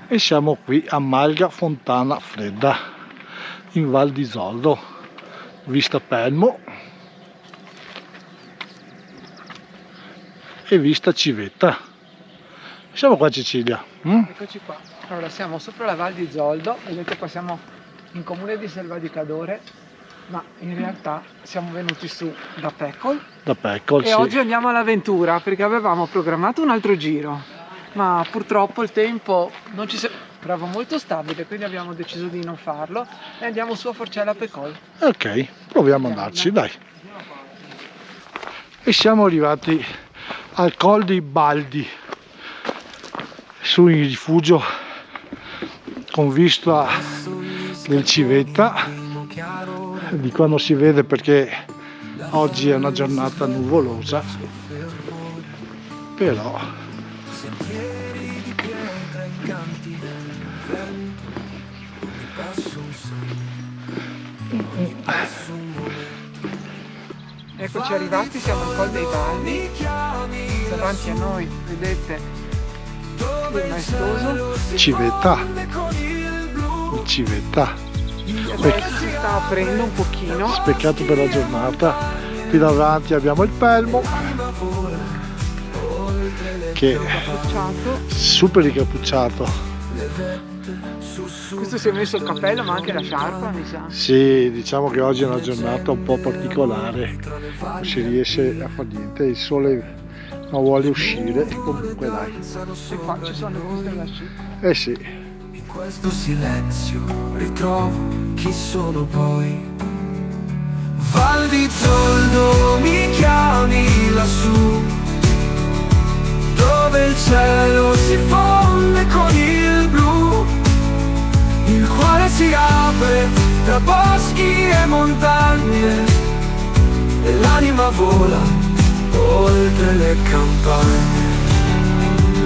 E siamo qui a Malga Fontana Fredda, in Val di Zoldo, vista Pelmo e vista Civetta. Siamo qua, Cecilia. Eccoci qua. Allora, siamo sopra la Val di Zoldo, vedete qua siamo in comune di Selva di Cadore, ma in realtà siamo venuti su da Pecol. Da Pecol, e sì. Oggi andiamo all'avventura perché avevamo programmato un altro giro, ma purtroppo il tempo non ci sembrava molto stabile, quindi abbiamo deciso di non farlo e andiamo su a Forcella Pecol. Ok, proviamo ad andarci, dai. E siamo arrivati al Col dei Baldi, su in rifugio con vista del Civetta. Di qua non si vede perché oggi è una giornata nuvolosa, però eccoci arrivati, siamo al Col dei Baldi. Davanti a noi vedete il maestoso Civetta, il Civetta. Adesso si sta aprendo un pochino. Speccato per la giornata. Qui davanti abbiamo il Pelmo che è super ricappucciato. Questo si è messo il cappello ma anche la sciarpa, mi sa. Sì, diciamo che oggi è una giornata un po' particolare, non si riesce a fare niente, il sole non vuole uscire, comunque dai. E qua ci sono le piste da sci. Eh sì. In questo silenzio ritrovo chi sono poi. Val di Zoldo mi chiami lassù, dove il cielo si fonde con il blu, il cuore si apre tra boschi e montagne e l'anima vola oltre le campagne.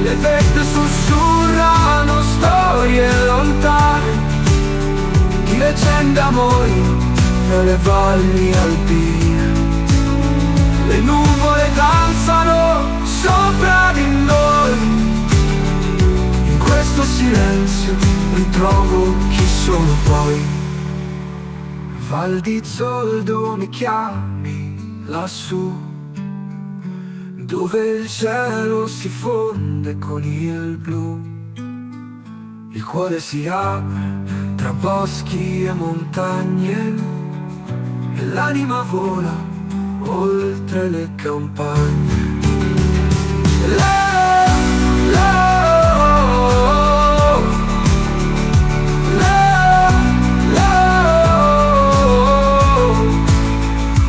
Le vette sussurrano storie lontane di leggende amori tra le valli alpine. Le nuvole danzano sopra di noi. In questo silenzio ritrovo chi sono poi. Val di Zoldo mi chiami lassù, dove il cielo si fonde con il blu, il cuore si apre tra boschi e montagne e l'anima vola oltre le campagne.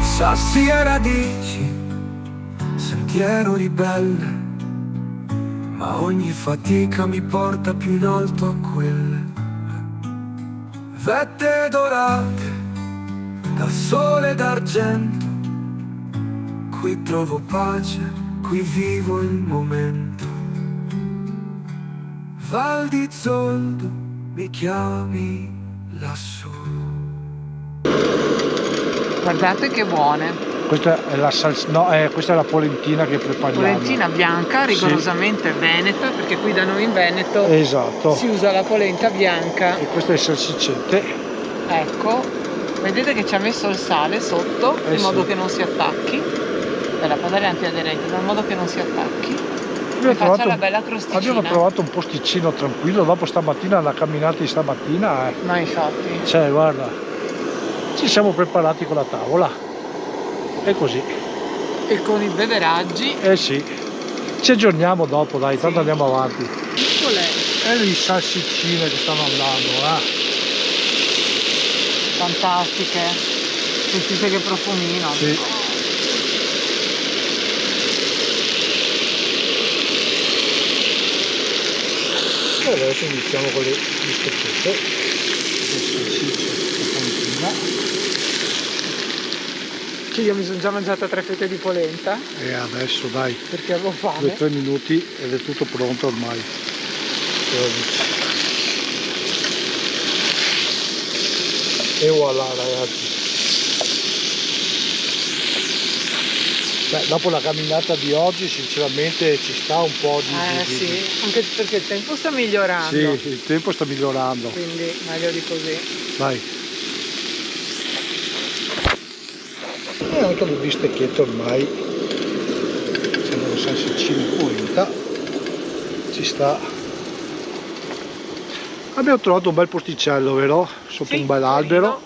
Sassi e radici, sentiero ribelle, ma ogni fatica mi porta più in alto a quelle vette dorate dal sole d'argento. Qui trovo pace, qui vivo il momento. Val di Zoldo mi chiami lassù. Guardate che buone. Questa è la questa è la polentina che prepariamo. Polentina bianca, rigorosamente veneta, perché qui da noi in Veneto Esatto. si usa la polenta bianca. E queste salsiccette. Ecco, vedete che ci ha messo il sale sotto, in modo che non si attacchi. È la padella antiaderente, in modo che non si attacchi. E faccia la bella crosticina. Abbiamo trovato un posticino tranquillo dopo stamattina, la camminata di stamattina. Ma infatti. Cioè, guarda, ci siamo preparati con la tavola. E così. E con i beveraggi. Eh sì. Ci aggiorniamo dopo, dai, tanto andiamo avanti. Piccole. E le salsiccine che stanno andando, Fantastiche. Sentite che profumino. Sì. E adesso iniziamo con le bisteccette. Le salsicce, la polentina. Che io mi sono già mangiata 3 fette di polenta. E adesso dai, perché avevo fame. 2-3 minuti ed è tutto pronto ormai. E voilà ragazzi. Beh, dopo la camminata di oggi sinceramente ci sta un po' Sì, anche perché il tempo sta migliorando. Sì, il tempo sta migliorando. Quindi meglio di così. Vai. E anche le bistecchette ormai sono 6,50. Ci sta. Abbiamo trovato un bel posticcello, vero? Sotto un bel albero.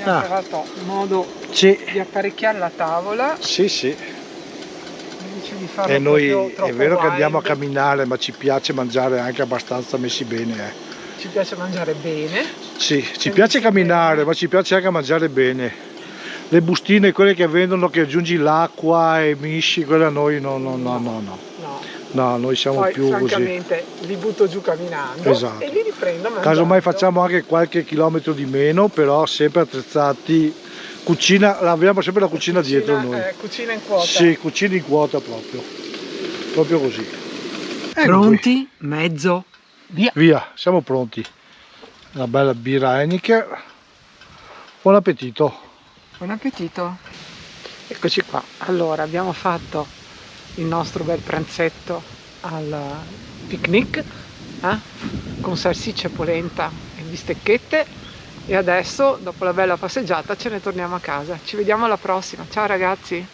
Abbiamo trovato un modo Sì. di apparecchiare la tavola. Sì, sì. Invece di farlo E noi proprio troppo è vero che andiamo a wild. camminare, ma ci piace mangiare anche abbastanza messi bene. Ci piace mangiare bene. Sì, ci piace camminare, ma ci piace anche mangiare bene. Le bustine, quelle che vendono, che aggiungi l'acqua e misci, quelle a noi no. No, noi siamo Poi più così. francamente li butto giù camminando Esatto. e li riprendo mangiando. Casomai facciamo anche qualche chilometro di meno, però sempre attrezzati. Cucina, abbiamo sempre la cucina dietro noi. Cucina in quota. Sì, cucina in quota proprio. Proprio così. Ecco Pronti? Mezzo. Via. Via, siamo pronti. Una bella birra Heineken. Buon appetito. Buon appetito. Eccoci qua. Allora, abbiamo fatto il nostro bel pranzetto al picnic con salsiccia, polenta e bistecchette, e adesso, dopo la bella passeggiata, ce ne torniamo a casa. Ci vediamo alla prossima. Ciao ragazzi.